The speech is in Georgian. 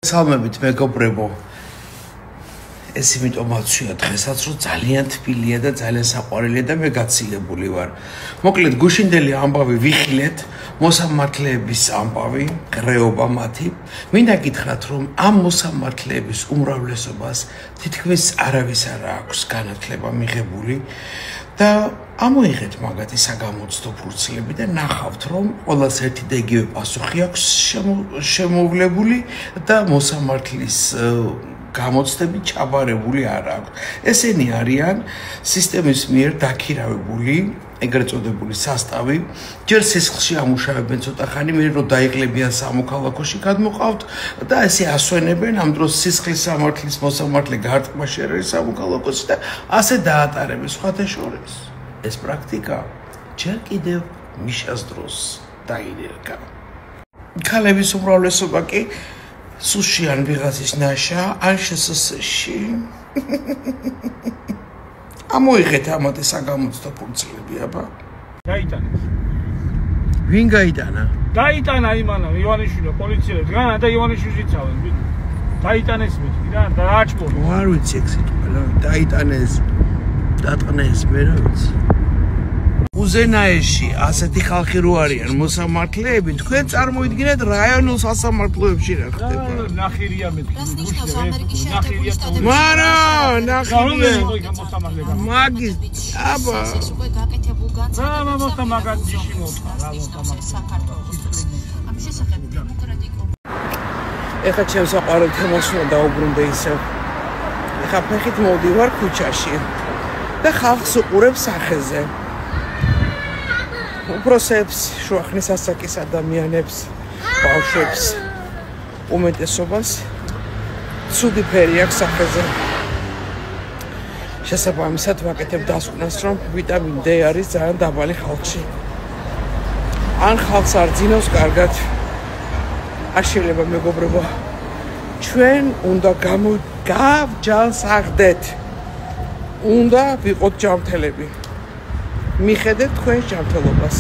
Salmებით მეგობრებო, ეს იმიტომაც ვცია დღესაც, რომ ძალიან თბილია და ძალიან საყვარელია და მე გაცილებული ვარ. მოკლედ, გუშინდელი ამბავი ვიხილეთ, მოსამართლეების ამბავი, ღრეობა მათი. მინდა გითხრათ, რომ ამ მოსამართლეების უმრავლესობას თითქმის არავის არ აქვს განათლება მიღებული და ამოიღეთ მაგათი საგამოცდო ფურცლები და ნახავთ, რომ ყველას ერთი და იგივე პასუხი აქვს შემოვლებული და მოსამართლის გამოცდები ჩაბარებული არ აქვს. ესენი არიან სისტემის მიერ დაქირავებული, ეგრეთ წოდებული სასტავი. ჯერ სისხლში ამუშავებენ ცოტა ხანი, მერე რომ დაიყლებიან სამოქალაქოში გადმოყავთ და ესე ასვენებენ ამ დროს სისხლის სამართლის მოსამართლე გარტყმაში არის სამოქალაქოში და ასე დაატარებენ სხვათა შორის. ეს პრაქტიკა ჯერ კიდევ მიშას დროს დაინერგა. ქალების უმრავლესობა კი სუში ან ვიღაცის ნაშა ან შესასეში. ამოიღეთ ამათი საგამოცდო ფურცლები, აბა. გაიტანეს. ვინ გაიტანა? გაიტანა იმანა ივანიშვილი პოლიციელებს განა და ივანიშვილს იცავენ. დაიტანეს მეთქი რა და რაჭმორი. არ ვიცი ეგ სიტყვა, დაიტანეს. დატყნეს მე რა ვიცი. უზენაეში ასეთი ხალხი რო არიან მოსამართლეები, თქვენ წარმოიდგინეთ რაიონულ სასამართლოებში რა ხდება. ნახირია მეთქი. მარა, ნახირია. მაგის, აბა. რა მოსამაგაცი მოხდა, რა მოსამაგაცი. ამ შესახებ დემოკრატიკულ. ეხლა ჩემს საყვარელ თემას უნდა დაუბრუნდე ისევ. ეხლა ფეხით მოვდივარ ქუჩაში და ხალხს უყურებ სახეზე. უბრალოდ შუახნის ასაკის ადამიანებს, ბავშვებს, უმეტესობას ცუდი ფერი აქვს სახეზე. შესაბამისად ვაკეთებ დასკვნას, რომ ვიტამინ D არის ძალიან დაბალი ხალხში. ან ხალხს არ ძინავს კარგად. არ შეიძლება მეგობრებო. ჩვენ უნდა გავჯანსაღდეთ. უნდა ვიყოთ ჯანმრთელები. მიხედეთ თქვენ ჯანმრთელობას.